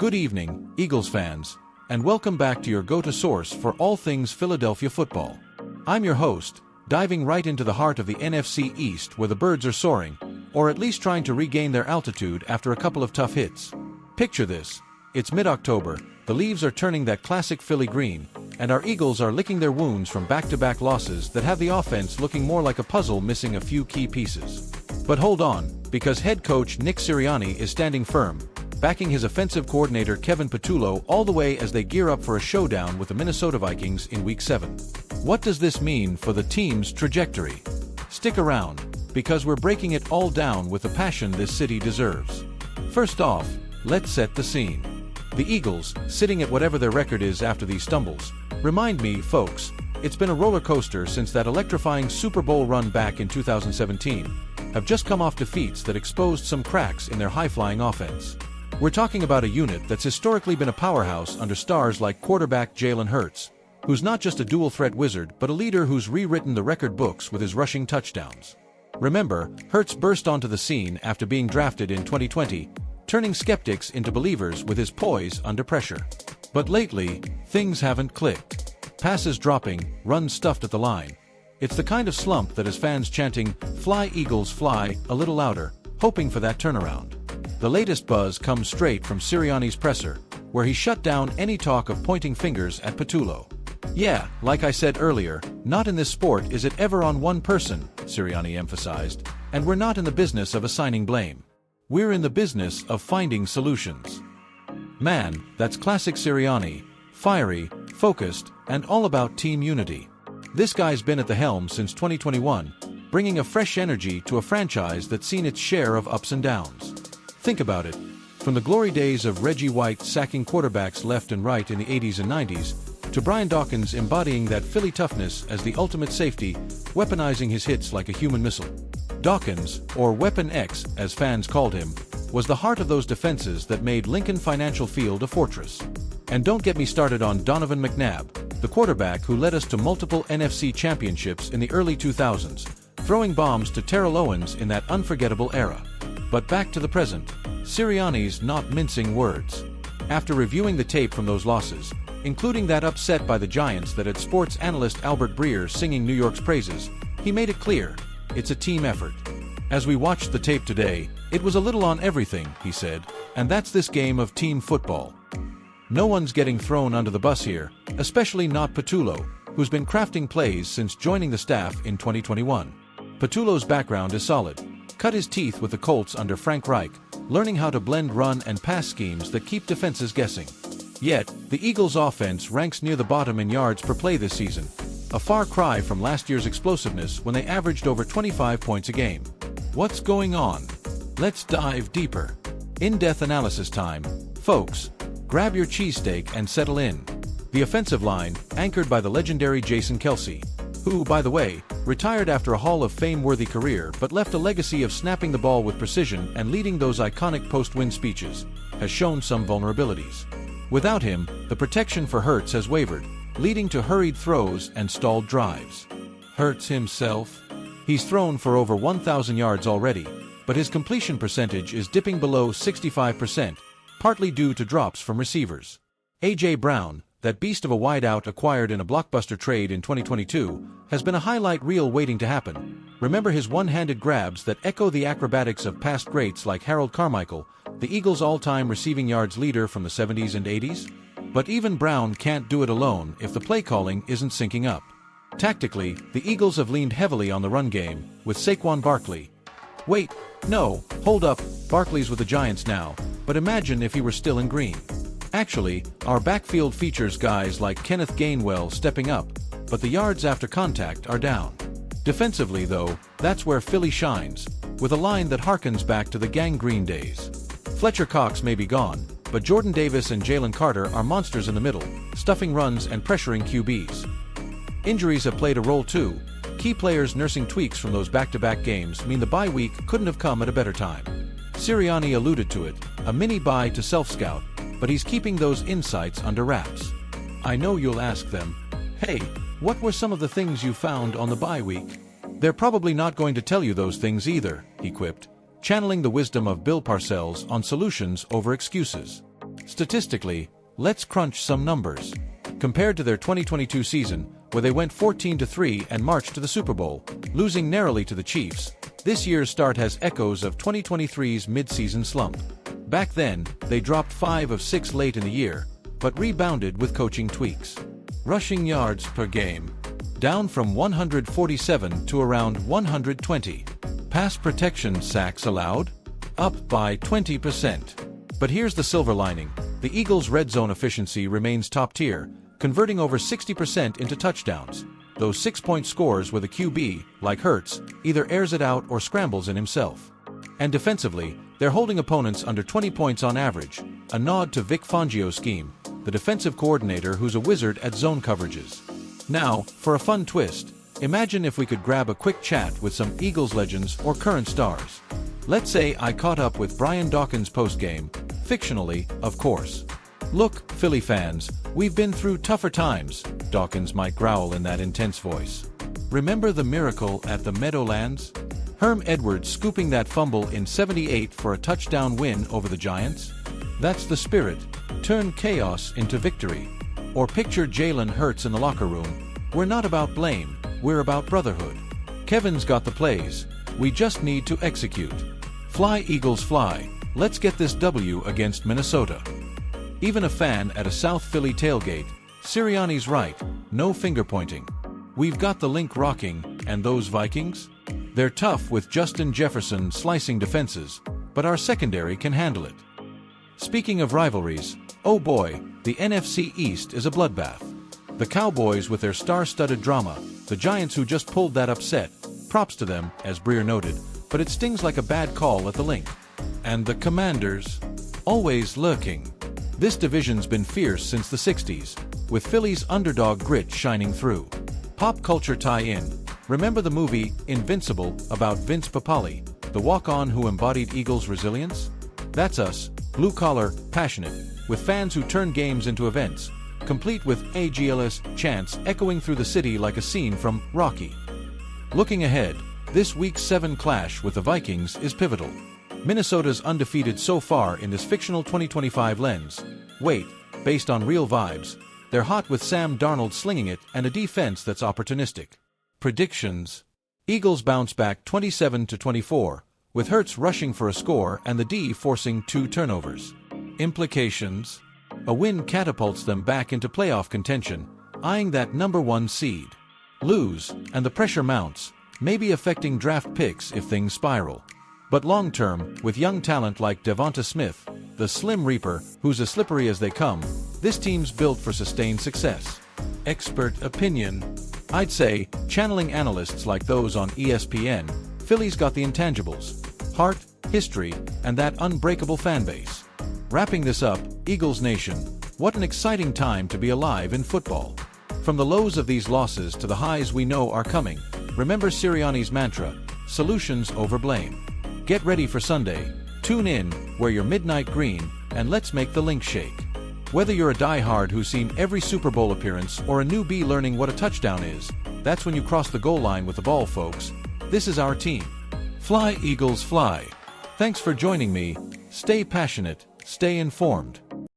Good evening, Eagles fans, and welcome back to your go-to source for all things Philadelphia football. I'm your host, diving right into the heart of the NFC East where the birds are soaring, or at least trying to regain their altitude after a couple of tough hits. Picture this. It's mid-October, the leaves are turning that classic Philly green, and our Eagles are licking their wounds from back-to-back losses that have the offense looking more like a puzzle missing a few key pieces. But hold on, because head coach Nick Sirianni is standing firm, backing his offensive coordinator Kevin Patullo all the way as they gear up for a showdown with the Minnesota Vikings in Week 7. What does this mean for the team's trajectory? Stick around, because we're breaking it all down with the passion this city deserves. First off, let's set the scene. The Eagles, sitting at whatever their record is after these stumbles, remind me, folks, it's been a roller coaster since that electrifying Super Bowl run back in 2017, have just come off defeats that exposed some cracks in their high-flying offense. We're talking about a unit that's historically been a powerhouse under stars like quarterback Jalen Hurts, who's not just a dual-threat wizard but a leader who's rewritten the record books with his rushing touchdowns. Remember, Hurts burst onto the scene after being drafted in 2020, turning skeptics into believers with his poise under pressure. But lately, things haven't clicked. Passes dropping, runs stuffed at the line. It's the kind of slump that has fans chanting, "Fly Eagles fly," a little louder, hoping for that turnaround. The latest buzz comes straight from Sirianni's presser, where he shut down any talk of pointing fingers at Patullo. Yeah, like I said earlier, not in this sport is it ever on one person, Sirianni emphasized, and we're not in the business of assigning blame. We're in the business of finding solutions. Man, that's classic Sirianni, fiery, focused, and all about team unity. This guy's been at the helm since 2021, bringing a fresh energy to a franchise that's seen its share of ups and downs. Think about it. From the glory days of Reggie White sacking quarterbacks left and right in the 80s and 90s, to Brian Dawkins embodying that Philly toughness as the ultimate safety, weaponizing his hits like a human missile. Dawkins, or Weapon X as fans called him, was the heart of those defenses that made Lincoln Financial Field a fortress. And don't get me started on Donovan McNabb, the quarterback who led us to multiple NFC championships in the early 2000s, throwing bombs to Terrell Owens in that unforgettable era. But back to the present, Sirianni's not mincing words. After reviewing the tape from those losses, including that upset by the Giants that had sports analyst Albert Breer singing New York's praises, he made it clear, it's a team effort. As we watched the tape today, it was a little on everything, he said, and that's this game of team football. No one's getting thrown under the bus here, especially not Patullo, who's been crafting plays since joining the staff in 2021. Patullo's background is solid. Cut his teeth with the Colts under Frank Reich, learning how to blend run and pass schemes that keep defenses guessing. Yet, the Eagles' offense ranks near the bottom in yards per play this season, a far cry from last year's explosiveness when they averaged over 25 points a game. What's going on? Let's dive deeper. In-depth analysis time. Folks, grab your cheesesteak and settle in. The offensive line, anchored by the legendary Jason Kelce, who, by the way, retired after a Hall of Fame-worthy career but left a legacy of snapping the ball with precision and leading those iconic post-win speeches, has shown some vulnerabilities. Without him, the protection for Hurts has wavered, leading to hurried throws and stalled drives. Hurts himself? He's thrown for over 1,000 yards already, but his completion percentage is dipping below 65%, partly due to drops from receivers. A.J. Brown, that beast of a wideout acquired in a blockbuster trade in 2022, has been a highlight reel waiting to happen. Remember his one-handed grabs that echo the acrobatics of past greats like Harold Carmichael, the Eagles' all-time receiving yards leader from the 70s and 80s? But even Brown can't do it alone if the play calling isn't syncing up. Tactically, the Eagles have leaned heavily on the run game, with Saquon Barkley. Wait, no, hold up, Barkley's with the Giants now, but imagine if he were still in green. Actually, our backfield features guys like Kenneth Gainwell stepping up, but the yards after contact are down. Defensively, though, that's where Philly shines, with a line that harkens back to the gangrene days. Fletcher Cox may be gone, but Jordan Davis and Jalen Carter are monsters in the middle, stuffing runs and pressuring QBs. Injuries have played a role too. Key players nursing tweaks from those back-to-back games mean the bye week couldn't have come at a better time. Sirianni alluded to it, a mini-bye to self-scout, but he's keeping those insights under wraps. I know you'll ask them, hey, what were some of the things you found on the bye week? They're probably not going to tell you those things either, he quipped, channeling the wisdom of Bill Parcells on solutions over excuses. Statistically, let's crunch some numbers. Compared to their 2022 season, where they went 14-3 and marched to the Super Bowl, losing narrowly to the Chiefs, this year's start has echoes of 2023's mid-season slump. Back then, they dropped 5 of 6 late in the year, but rebounded with coaching tweaks. Rushing yards per game, down from 147 to around 120. Pass protection sacks allowed, up by 20%. But here's the silver lining. The Eagles' red zone efficiency remains top tier, converting over 60% into touchdowns. Those 6-point scores where the QB, like Hurts, either airs it out or scrambles in himself. And defensively, they're holding opponents under 20 points on average, a nod to Vic Fangio's scheme, the defensive coordinator who's a wizard at zone coverages. Now, for a fun twist, imagine if we could grab a quick chat with some Eagles legends or current stars. Let's say I caught up with Brian Dawkins post-game, fictionally, of course. "Look, Philly fans, we've been through tougher times," Dawkins might growl in that intense voice. "Remember the miracle at the Meadowlands? Herm Edwards scooping that fumble in '78 for a touchdown win over the Giants? That's the spirit. Turn chaos into victory." Or picture Jalen Hurts in the locker room. "We're not about blame, we're about brotherhood. Kevin's got the plays. We just need to execute. Fly, Eagles, fly. Let's get this W against Minnesota." Even a fan at a South Philly tailgate, Sirianni's right, no finger-pointing. We've got the link rocking, and those Vikings? They're tough with Justin Jefferson slicing defenses, but our secondary can handle it. Speaking of rivalries, oh boy, the NFC East is a bloodbath. The Cowboys with their star-studded drama, the Giants who just pulled that upset, props to them, as Breer noted, but it stings like a bad call at the link. And the Commanders, always lurking. This division's been fierce since the 60s, with Philly's underdog grit shining through. Pop culture tie-in. Remember the movie Invincible about Vince Papale, the walk-on who embodied Eagles' resilience? That's us, blue-collar, passionate, with fans who turn games into events, complete with AGLS chants echoing through the city like a scene from Rocky. Looking ahead, this Week 7 clash with the Vikings is pivotal. Minnesota's undefeated so far in this fictional 2025 lens. Wait, based on real vibes, they're hot with Sam Darnold slinging it and a defense that's opportunistic. Predictions: Eagles bounce back 27-24, with Hurts rushing for a score and the D forcing 2 turnovers. Implications: a win catapults them back into playoff contention, eyeing that #1 seed. Lose, and the pressure mounts, maybe affecting draft picks if things spiral. But long-term, with young talent like Devonta Smith, the Slim Reaper, who's as slippery as they come, this team's built for sustained success. Expert opinion: I'd say, channeling analysts like those on ESPN, Philly's got the intangibles: heart, history, and that unbreakable fanbase. Wrapping this up, Eagles Nation, what an exciting time to be alive in football. From the lows of these losses to the highs we know are coming, remember Sirianni's mantra: solutions over blame. Get ready for Sunday. Tune in, wear your midnight green, and let's make the link shake. Whether you're a diehard who's seen every Super Bowl appearance or a newbie learning what a touchdown is, that's when you cross the goal line with the ball, folks. This is our team. Fly, Eagles, fly. Thanks for joining me. Stay passionate, stay informed.